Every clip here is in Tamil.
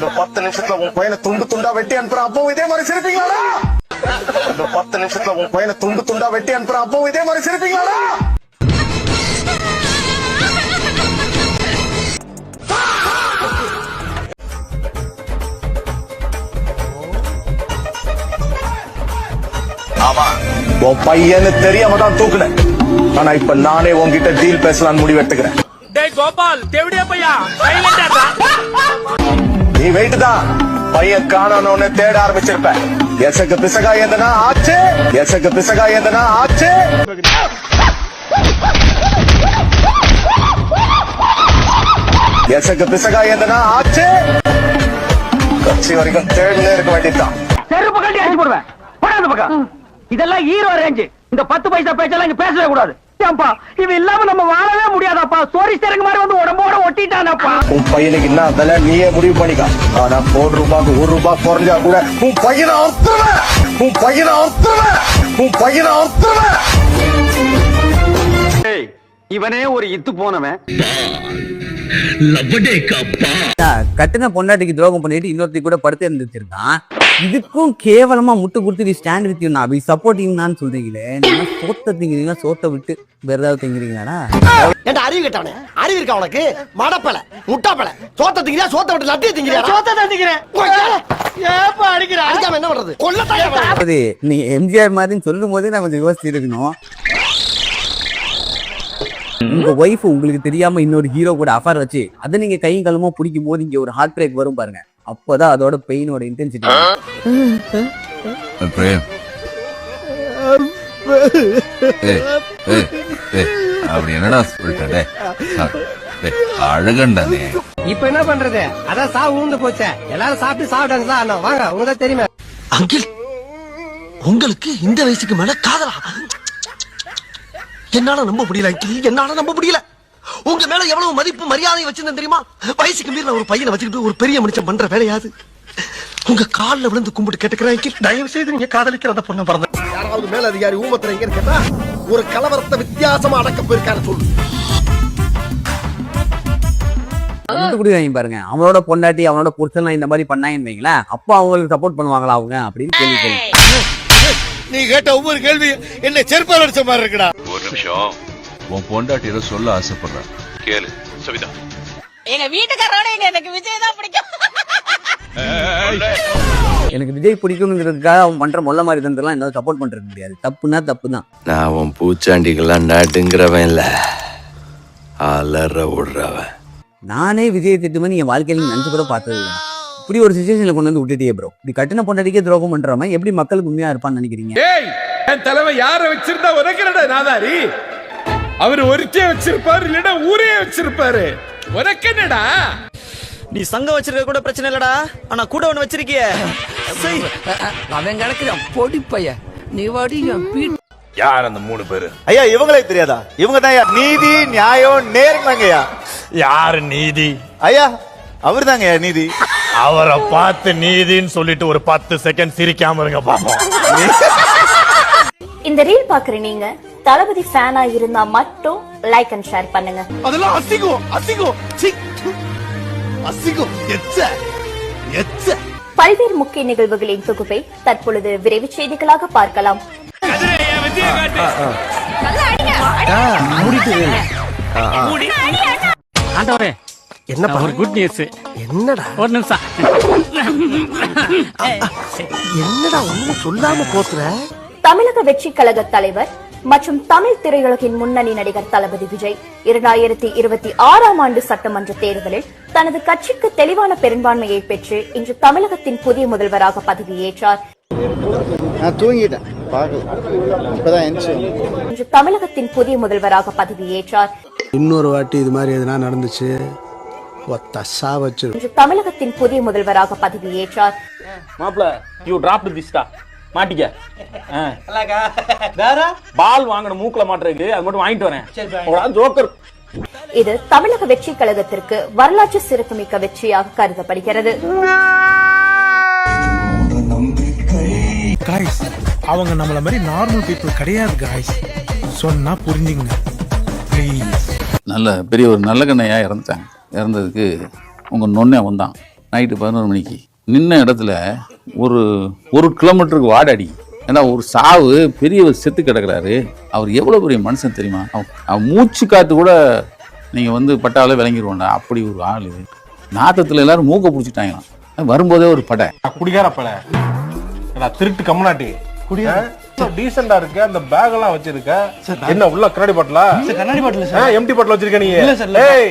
அந்த 10 நிமிஷத்துல உன் பையனை துண்டு துண்டா வெட்டி அனுப்புற அப்பவும் இதே மாதிரி சிரிப்பீங்களாடா? அந்த 10 நிமிஷத்துல உன் பையனை துண்டு துண்டா வெட்டி அனுப்புற அப்பவும் இதே மாதிரி சிரிப்பீங்களாடா? ஆமா, உன் பையன்னு தெரியாம தான் தூக்குனேன். ஆனா இப்ப நானே உன்கிட்ட டீல் பேசலாம்னு முடிவு எடுத்துக்கிறேன். டேய் கோபால், தேவடியா பையா, சைலண்டா நீ வெயிட் தான். பையன் காணோன்னு தேட ஆரம்பிச்சிருப்ப. எசக்கு பிசகா எந்தனா ஆச்சு, எசக்கு பிசகா எந்தனா ஆச்சு. எசக்கு பிசகா எந்தனா ஆச்சு. கட்சி வரைக்கும் தேடினே இருக்க வேண்டியதுதான். செருப்பு கட்டி அடிச்சு போடுவேன். போடாத பக்கம். இதெல்லாம் ஹீரோ ரேஞ்ச். இந்த 10 பைசா பேச்செல்லாம் இங்க பேசவே கூடாது. ஏன்பா, இவன் இல்லாம நம்ம வாழவே முடியாதாப்பா. சோரி ஸ்டேரிங் மாதிரி வந்து உடம்போட ஒட்டிட்டானப்பா. உன் பையனுக்கு என்ன விலை நீயே முடிவு பண்ணிக்க. ஆனா ₹1 1 குறைஞ்சா கூட உன் பையனை அறுத்துருவேன். உன் பையனை அறுத்துருவேன். உன் பையனை அறுத்துருவேன். இவனே ஒரு இத்து போனவன். கட்டின பொண்டாட்டிக்கு துரோகம் பண்ணிட்டு இன்னொருத்தி கூட படுத்து இருந்துச்சிருக்கான். இதுக்கும் கேவலமா முட்டு கொடுத்து நீ ஸ்டாண்ட் வித் யூ நான் சப்போர்ட்டிங் சொல்றீங்களே. நீங்க சோத்த திங்கிறீங்களா? சோத்த விட்டு வேற ஏதாவது திங்கிறீங்களாடா? ஏன்டா அறிவு கேட்டவனே? அறிவு இருக்கா உனக்கு? மடப்பல முட்டாப்பல சோத்த திங்கிறியா? சோத்த விட்டு லட்டிய திங்கிறியா? சோத்த தான் திங்கிறேன். ஏப்பா அடிக்கிற? அடிக்காம என்ன பண்றது? கொல்லத்தாயே. நீ எம்ஜிஆர் மாதிரி சொல்லும் போதே நான் கொஞ்சம் யோசிச்சு இருக்கணும். உங்க ஒய்ஃப் உங்களுக்கு தெரியாம இன்னொரு ஹீரோ கூட அஃபேர் வச்சு அதை நீங்க கையும் களமா பிடிக்கும் போது இங்க ஒரு ஹார்ட் பிரேக் வரும் பாருங்க. அப்பதான் அதோட பெயினோட இன்டென்சிட்டி. அப்படி என்னடா சொல்லிட்டே அழகண்டானே. இப்ப என்ன பண்றது? அதான் சாவு ஊந்து போச்சே. எல்லாரும் சாப்பிட்டு சாப்பிட்டாங்க. அண்ணா வாங்க, உங்களுக்கு தெரியுமா? அங்கிள், உங்களுக்கு இந்த வயசுக்கு மேல காதலா? என்னால நம்ப முடியல அங்கிள், என்னால நம்ப முடியல. உங்க மேல எவ்வளவு மதிப்பு மரியாதை வச்சிருந்தேன் தெரியுமா? வயசுக்கு மீறின ஒரு பையனை வச்சுக்கிட்டு ஒரு பெரிய மனுஷன் பண்ற வேலையாது. உங்க கால்ல விழுந்து கும்பிட்டு கேட்டுக்கிறேன் அங்கிள், தயவு செய்து நீங்க காதலிக்கிற அந்த பொண்ணை பிறந்த யாராவது மேல அதிகாரி ஊமத்துல எங்க கேட்டா ஒரு கலவரத்தை வித்தியாசமா அடக்க போயிருக்காரு சொல்லு. வாங்கி பாருங்க. அவனோட பொண்டாட்டி அவனோட புருஷன் இந்த மாதிரி பண்ணாங்கன்னு வைங்களேன், அப்போ அவங்களுக்கு சப்போர்ட் பண்ணுவாங்களா அவங்க அப்படின்னு கேள்வி. நீ கேட்ட ஒவ்வொரு கேள்வி என்ன செருப்பால் அடிச்ச மாதிரி இருக்குடா. ஒரு நிமிஷம், உன் பொண்டாட்டி ஏதோ சொல்ல ஆசைப்படுறேன், கேளு சவிதா. எங்க வீட்டுக்காரோட எனக்கு விஜய் தான் பிடிக்கும். எனக்கு விஜய் பிடிக்குங்கிறதுக்காக அவன் பண்ற மொல்ல மாதிரி தந்தெல்லாம் என்னால சப்போர்ட் பண்றது முடியாது. தப்புனா தப்பு தான். நான் உன் பூச்சாண்டிக்கெல்லாம் நாட்டுங்கிறவன் இல்ல, அலற விடுறவன். நானே விஜய் திட்டுமணி என் வாழ்க்கையில நினைச்சு கூட பார்த்தது இல்லை. இப்படி ஒரு சிச்சுவேஷன்ல கொண்டு வந்து விட்டுட்டே ப்ரோ. இப்படி கட்டின பொண்டாட்டிக்கே துரோகம் பண்றவன் எப்படி மக்களுக்கு உண்மையா இருப்பான்னு நினைக்கிறீங்க? என் தலைமை யார வச்சிருந்தா உனக்கு நாதாரி? அவர் ஒருத்தே வச்சிருப்பாரு, இல்லடா ஊரே வச்சிருப்பாரு. உனக்கு என்னடா? நீ சங்கம் வச்சிருக்க கூட பிரச்சனை இல்லடா, ஆனா கூட ஒண்ணு வச்சிருக்கிய. அவன் கிடக்குறான் பொடி பைய. நீ வாடி யார் அந்த 3 பேரு? ஐயா இவங்களே தெரியாதா? இவங்க தான் நீதி நியாயம் நேர்மைங்கய்யா. யாரு நீதி? ஐயா அவர் தாங்க நீதி. அவரை பார்த்து நீதின்னு சொல்லிட்டு ஒரு 10 செகண்ட் சிரிக்காம இருங்க பாப்போம். இந்த ரீல் பாக்குற நீங்க தளபதி ஃபேனா இருந்தா மட்டும் லைக் அண்ட் ஷேர் பண்ணுங்க. அதெல்லாம் அசிங்கம் அசிங்கம் அசிங்கம். பல்வேறு முக்கிய நிகழ்வுகளின் தொகுப்பை தற்பொழுது விரைவு செய்திகளாக பார்க்கலாம். என்னப்பா ஒரு குட் நியூஸ்? என்னடா? ஒரு நிமிஷம். என்னடா ஒண்ணும் சொல்லாம போத்துற? தமிழக வெற்றி கழக தலைவர் மற்றும் தமிழ் திரையுலகின் முன்னணி நடிகர் தளபதி விஜய் 2026ஆம் ஆண்டு சட்டமன்ற தேர்தலில் தனது கட்சிக்கு தெளிவான பெரும்பான்மையை பெற்று இன்று தமிழகத்தின் புதிய முதல்வராக பதவியேற்றார். இன்று தமிழகத்தின் புதிய முதல்வராக பதவியேற்றார். இன்னொரு வாட்டி இது மாதிரி எதுனா நடந்துச்சு இன்று தமிழகத்தின் புதிய முதல்வராக பதவியேற்றார். மாப்ள, யூ டிராப்ட் திஸ்டா மாட்டிக்க. வேற பால் வாங்கணும் மூக்குல மாட்டுறதுக்கு, அது மட்டும் வாங்கிட்டு வரேன். ஜோக்கர். இது தமிழக வெற்றி கழகத்திற்கு வரலாற்று சிறப்புமிக்க வெற்றியாக கருதப்படுகிறது. அவங்க நம்மள மாதிரி நார்மல் பீப்புள் கிடையாது காய்ஸ், சொன்னா புரிஞ்சுங்க ப்ளீஸ். நல்ல பெரிய ஒரு நல்ல கண்ணையா இறந்துட்டாங்க. இறந்ததுக்கு உங்க நொண்ணே வந்தான். நைட்டு 11 மணிக்கு நின்ன இடத்துல ஒரு கிலோமீட்டருக்கு வாடை அடிக்கும். ஏன்னா ஒரு சாவு பெரியவர் செத்து கிடக்குறாரு. அவர் எவ்வளோ பெரிய மனுஷன் தெரியுமா? அவன் மூச்சு காத்து கூட நீங்கள் வந்து பட்டாவில் விளங்கிடுவோண்டா. அப்படி ஒரு ஆள். நாத்தத்தில் எல்லாரும் மூக்க பிடிச்சிட்டாங்களாம். வரும்போதே ஒரு படை. குடிகார பல திருட்டு கம்முனாட்டி குடியா டீசெண்டா இருக்கு. அந்த பேக் எல்லாம் வச்சிருக்க என்ன உள்ள கண்ணாடி பாட்டிலா? கண்ணாடி பாட்டில் எம்டி பாட்டில் வச்சிருக்க நீ? ஏய்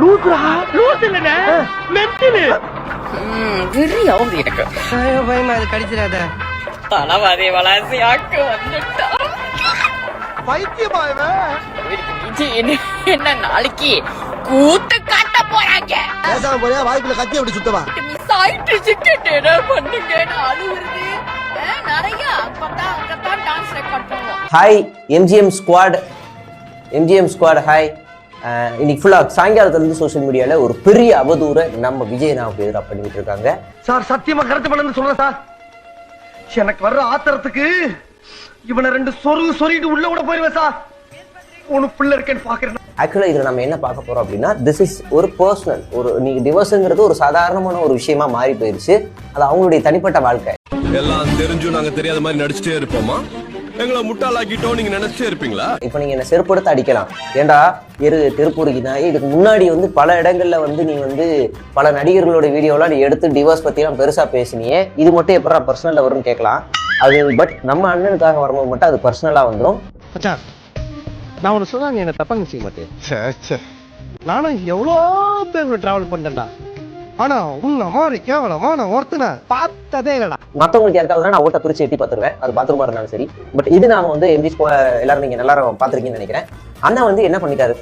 லூசுரா லூசு இல்லனே மென்டலி வெறியா வந்து எனக்கு பயமா அது கடிச்சிராத தலவாதி வளாசியாக்கு வந்துட்டா பைத்தியமா இவன்? என்ன நாளைக்கு கூத்து காட்ட போறாங்க. பேசாம போறியா? வாய்ப்புல கத்தி அப்படி சுத்தவா? மிஸ் ஆயிட்டு என்ன பண்ணுங்க? அழுவுறது நிறைய அப்பதான் அங்கதான் டான்ஸ் ரெக்கார்ட் பண்ணுவோம். Hi MGM squad hi. இன்னைக்கு ஃபுல்லா சாயங்காலத்துல இருந்து சோசியல் மீடியால ஒரு பெரிய அவதூறை நம்ம விஜயனாவுக்கு எதிராக பண்ணிட்டு இருக்காங்க. சார் சத்தியமா கருத்து பண்ணு சொல்றேன் சார். எனக்கு வர்ற ஆத்திரத்துக்கு இவனை 2 சொருகிட்டு உள்ள கூட போயிருவேன் சார். உனக்கு பிள்ளை இருக்கேன்னு பாக்குறேன். ஆக்சுவலா இதுல நம்ம என்ன பார்க்க போறோம் அப்படின்னா, திஸ் இஸ் ஒரு பர்சனல், நீங்க டிவோர்ஸ்ங்கிறது ஒரு சாதாரணமான ஒரு விஷயமா மாறி போயிருச்சு. அது அவங்களுடைய தனிப்பட்ட வாழ்க்கை. எல்லாம் தெரிஞ்சும் நாங்க தெரியாத மாதிரி நடிச்சுட்டே இருப்போமா? எங்களை முட்டாளாக்கிட்டோம் நீங்க நினைச்சிட்டே இருப்பீங்களா? இப்ப நீங்க என்ன செருப்படுத்த அடிக்கலாம். ஏண்டா திருப்பூருக்கு தான் இதுக்கு முன்னாடி வந்து பல இடங்கள்ல வந்து நீ வந்து பல நடிகர்களோட வீடியோலாம் நீ எடுத்து டிவோர்ஸ் பத்தி எல்லாம் பெருசா பேசினியே. இது மட்டும் எப்படா பர்சனல்ல வரும்னு கேட்கலாம். அது பட் நம்ம அண்ணனுக்காக வரும்போது மட்டும் அது பர்சனலா வந்துடும். மச்சான் நான் ஒன்னு சொன்னா நீ என்ன தப்பா நினைக்க மாட்டேன். நானும் எவ்வளோ பேர் டிராவல் பண்ணேன்டா. ஆனா உன்ன மாதிரி கேவலமான ஒருத்தனை பார்த்ததே இல்லடா. மத்தவங்களுக்கு யாருக்காவது நான் ஓட்ட பிரிச்சு எட்டி பார்த்துருவேன். அது பாத்ரூமா இருந்தாலும் சரி. பட் இது நாம வந்து எம்ஜி எல்லாரும் நீங்க எல்லாரும் பாத்திருக்கீங்கன்னு நினைக்கிறேன். அண்ணா வந்து என்ன பண்ணிட்டாரு?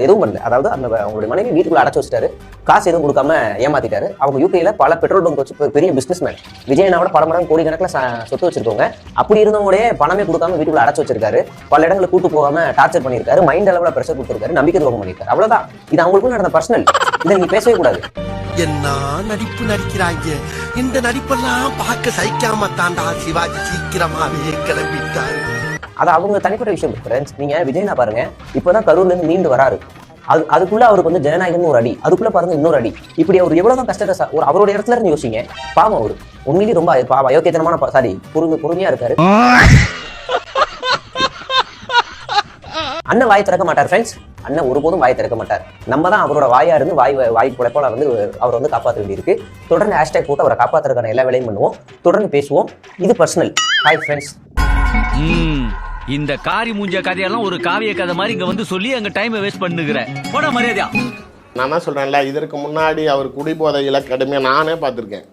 எதுவும் பண்ணல. அதாவது அந்த அவங்களுடைய மனைவி வீட்டுக்குள்ள அடைச்சு வச்சுட்டாரு. காசு எதுவும் கொடுக்காம ஏமாத்திட்டாரு. அவங்க யூகேல பல பெட்ரோல் பங்க் வச்சு பெரிய பிசினஸ் மேன். விஜயனாவோட பல மடங்கு கோடிக்கணக்கில் சொத்து வச்சிருக்கோங்க. அப்படி இருந்தவங்களே பணமே கொடுக்காம வீட்டுக்குள்ள அடைச்சு வச்சிருக்காரு. பல இடங்களுக்கு கூட்டு போகாம டார்ச்சர் பண்ணிருக்காரு. மைண்ட் அளவுல பிரஷர் கொடுத்திருக்காரு. நம்பிக்கை துரோகம் பண்ணிருக்காரு. அவ்வளவுதான். இது அவங்களுக்கும் நடந்த பர்சனல். இதை நீங்க பேசவே கூடாது. என்ன நடிப்பு நடிக்கிறாங்க. இந்த நடிப்பெல்லாம் பார்க்க சகிக்காம தாண்டா சிவாஜி சீக்கிரமாவே கிளம்பிட்டாரு. அது அவங்க தனிப்பட்ட விஷயம். ஃப்ரெண்ட்ஸ், நீங்க விஜயனா பாருங்க, இப்பதான் கரூர்ல இருந்து மீண்டு வராரு. அதுக்குள்ள அவருக்கு வந்து ஜனநாயகன் ஒரு அடி, அதுக்குள்ள பாருங்க இன்னொரு அடி. இப்படி அவர் எவ்வளவுதான் கஷ்டத்தை ஒரு அவரோட இடத்துல இருந்து யோசிங்க. பாவம் அவரு உண்மையிலேயே ரொம்ப அயோக்கியத்தனமான பொறுமையா இருக்காரு. அண்ணன் வாய் திறக்க மாட்டார் ஃப்ரெண்ட்ஸ். அண்ணன் ஒருபோதும் வாய் திறக்க மாட்டார். நம்ம தான் அவரோட வாயா இருந்து வாய் குழைப்பால வந்து அவரை வந்து காப்பாற்ற வேண்டியிருக்கு. தொடர்ந்து ஹேஷ்டேக் போட்டு அவரை காப்பாற்றுறதுக்கான எல்லா வேலையும் பண்ணுவோம். தொடர்ந்து பேசுவோம். இது பர்சனல். Hi friends. இந்த காரி மூஞ்ச கதையெல்லாம் ஒரு காவிய கதை மாதிரி இங்க வந்து சொல்லி அங்க டைம் வேஸ்ட் பண்ணுகிறேன். போட மரியாதையா. நான் தான் சொல்றேன்ல, இதற்கு முன்னாடி அவர் குடிபோதையில கடுமையா நானே பார்த்திருக்கேன்.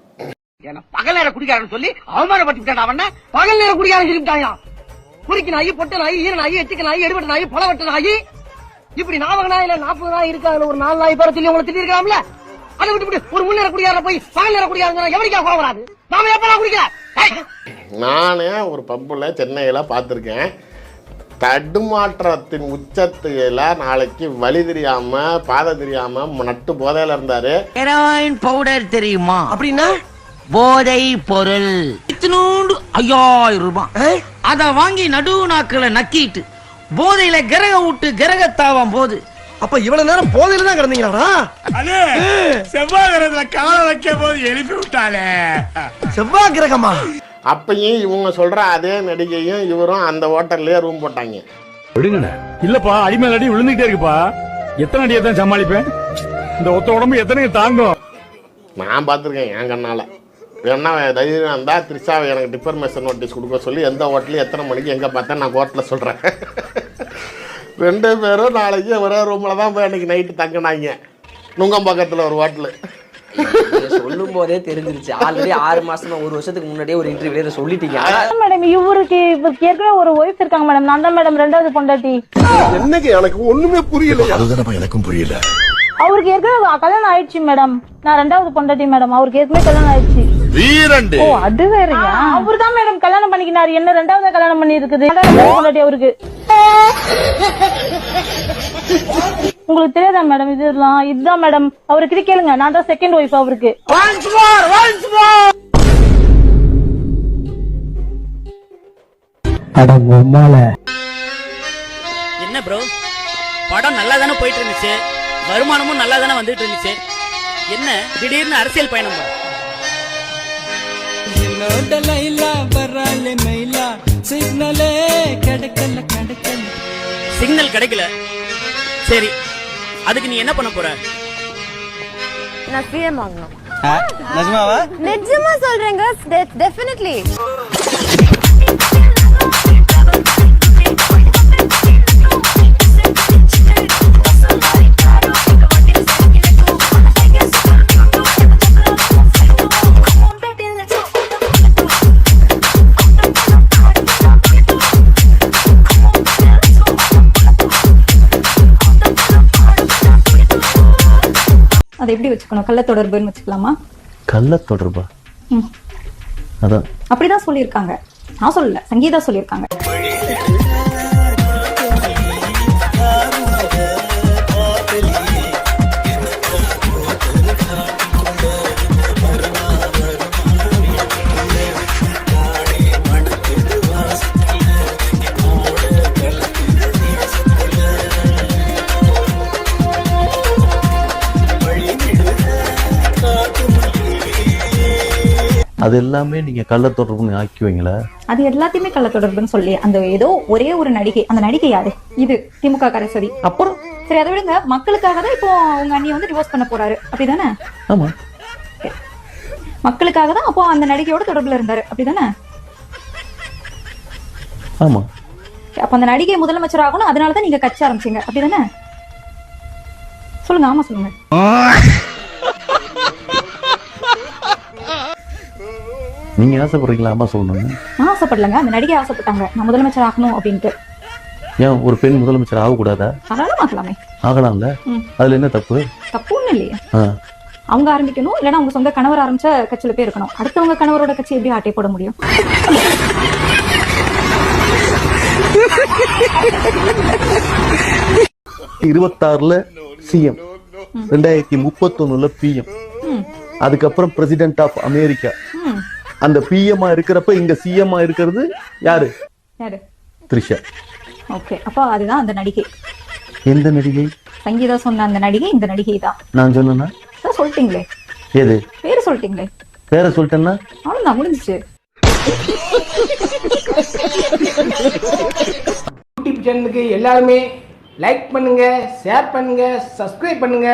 பகல் நேர குடிக்காரன்னு சொல்லி அவமானப்பட்டு அவன பகல் நேர குடிக்காரன் சொல்லிட்டாயா? குடிக்க நாயி, பொட்ட நாயி, ஈர நாயி, எச்சிக்க நாயி, எடுபட்ட நாயி, பழவட்ட நாயி, இப்படி 40 நாயில 40 நாய் இருக்காங்க. ஒரு 4 நாய் பேர சொல்லி உங்களை திட்டி இருக்கலாம்ல. அதை விட்டு ஒரு முன்னேற குடிக்கார போய் பகல் நேர குடிக்காரங்க எவரிக்கா கோவம் வராது? நாம எப்ப குடிக்கிறேன்? நானே ஒரு பப்புல சென்னையில பார்த்திருக்கேன். தடுமாற்றத்தின் உச்சத்துல நாளைக்கு வழி தெரியாம பாதை தெரியாம நட்டு போதையில இருந்தாரு. ஹெராயின் பவுடர் தெரியுமா? அப்படின்னா போதை பொருள் 5000 ரூபாய். அத வாங்கி நடு நாக்குல நக்கிட்டு போதையில கிரக விட்டு கிரகத்தாவும் போது. அப்ப இவ்வளவு நேரம் போதையில தான் கிடந்தீங்களா? செவ்வாய் கிரகத்துல காலை வைக்க போது எழுப்பி விட்டாலே. செவ்வாய் கிரகமா? அப்பயும் இவங்க சொல்ற அதே நடிகையும் இவரும் அந்த ஹோட்டல்லே ரூம் போட்டாங்க. விடுங்கண்ணே. இல்லப்பா, அடிமேல் அடி விழுந்துகிட்டே இருக்குப்பா. எத்தனை அடியை தான் சமாளிப்பேன்? இந்த ஒத்த உடம்பு எத்தனை தாங்கும்? நான் பார்த்துருக்கேன் என் கண்ணால. வேணா தைரியம் இருந்தா திரிஷாவை எனக்கு டிஃபர்மேஷன் நோட்டீஸ் கொடுக்க சொல்லி எந்த ஹோட்டலையும் எத்தனை மணிக்கு எங்க பார்த்தேன் நான் கோர்ட்ல சொல்றேன். 2 பேரும் நாளைக்கு ஒரே ரூம்ல தான் போய் அன்னைக்கு நைட்டு தங்கினாங்க. நுங்கம்பாக்கத்துல ஒரு ஹோட்டலு. சொல்லும் போதே தெரிஞ்சிருச்சு. ஆல்ரெடி 6 மாசமா 1 வருஷத்துக்கு முன்னாடியே ஒரு இன்டர்வியூல சொல்லிட்டீங்க. மேடம் இவருக்கு ஏற்கனவே ஒரு ஒய்ஃப் இருக்காங்க மேடம். நான் தான் மேடம் 2வது பொண்டாட்டி. என்னங்க எனக்கு ஒண்ணுமே புரியல. அதுதான் எனக்கும் புரியல. அவருக்கு ஏற்கனவே கல்யாணம் ஆயிடுச்சு மேடம். நான் 2வது பொண்டாட்டி மேடம். அவருக்கு ஏற்கனவே கல்யாணம் ஆயிடுச்சு. வீரண்டு. ஓ அது வேறயா? அவர் தான் மேடம் கல்யாணம் பண்ணிக்கினாரு. என்ன 2வது கல்யாணம் பண்ணி இருக்குது பொண்டாட்டி அவருக்கு. உங்களுக்கு தெரியாதா மேடம் இதெல்லாம்? இதுதான் மேடம் அவருக்கு. கேளுங்க, நான் தான் 2nd ஒய்ஃப் அவருக்கு. ப்ரோ, படம் நல்லா தானே போயிட்டு இருந்துச்சு, வருமானமும் நல்லா தானே வந்துட்டு இருந்துச்சு, என்ன திடீர்னு அரசியல் பயணம்? சிக்னல் கிடைக்கல, சரி அதுக்கு நீ என்ன பண்ண போற? நான் சிஎம் ஆகணும். நிஜமாவா? நிஜமா சொல்றேங்க, டெஃபினெட்லி. அதை எப்படி வச்சுக்கணும்? கள்ள தொடர்புன்னு வச்சுக்கலாமா? கள்ள தொடர்பா? அதான் அப்படிதான் சொல்லியிருக்காங்க, நான் சொல்லல, சங்கீதா சொல்லியிருக்காங்க. அது எல்லாமே நீங்க கள்ள தொடர்புன்னு ஆக்கிவீங்களா? அது எல்லாத்தையுமே கள்ள தொடர்புன்னு சொல்லி அந்த ஏதோ ஒரே ஒரு நடிகை, அந்த நடிகை யாரு? இது திமுக கரசதி. அப்புறம் சரி, அதை விடுங்க. மக்களுக்காக தான் இப்போ உங்க அண்ணியை வந்து டிவோர்ஸ் பண்ண போறாரு, அப்படிதானே? ஆமா, மக்களுக்காக தான் அப்போ அந்த நடிகையோட தொடர்புல இருந்தாரு, அப்படிதானே? ஆமா. அப்ப அந்த நடிகை முதலமைச்சர் ஆகணும், அதனாலதான் நீங்க கட்சி ஆரம்பிச்சீங்க, அப்படிதானே? சொல்லுங்க, ஆமா சொல்லுங்க. நீங்க ஆசைப்படுறீங்களா? ஆமா சொல்லணுங்க. நான் ஆசைப்படலங்க, அந்த நடிகை ஆசைப்பட்டாங்க நான் முதலமைச்சர் ஆகணும் அப்படின்ட்டு. ஏன் ஒரு பெண் முதலமைச்சர் ஆகக்கூடாதா? அதனாலும் ஆகலாமே. ஆகலாம்ல, அதுல என்ன தப்பு? தப்பு ஒண்ணும் இல்லையா? அவங்க ஆரம்பிக்கணும், இல்லைன்னா அவங்க சொந்த கணவர் ஆரம்பிச்ச கட்சியில போய் இருக்கணும். அடுத்தவங்க கணவரோட கட்சி எப்படி ஆட்டை போட முடியும்? 26ல சிஎம், 2031ல பிஎம், அதுக்கப்புறம் பிரசிடென்ட் ஆஃப் அமெரிக்கா. அந்த பிஎம் இருக்கிறப்ப இங்க சிஎம் இருக்கிறது யாரு? யாரு? த்ரிஷா. ஓகே, அப்போ அதுதான் அந்த நடிகை. எந்த நடிகை? சங்கீதா சொன்ன அந்த நடிகை இந்த நடிகை தான். நான் சொன்னா சொல்லிட்டீங்களே. எது? பேரு சொல்லிட்டீங்களே. பேரை சொல்லிட்டேன்னா அவ்வளவுதான், முடிஞ்சிச்சு. யூடியூப் சேனலுக்கு எல்லாருமே லைக் பண்ணுங்க, ஷேர் பண்ணுங்க, சப்ஸ்கிரைப் பண்ணுங்க.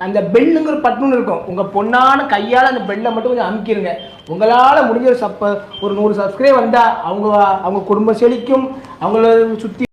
அந்த பெல்லுங்கிற பட்டன் இருக்கும், உங்க பொண்ணான கையால் அந்த பெல்லை மட்டும் கொஞ்சம் அமுக்கிடுங்க. உங்களால் முடிஞ்ச ஒரு 100 சப்ஸ்கிரைப் வந்தா அவங்க குடும்பம் செழிக்கும், அவங்கள சுற்றி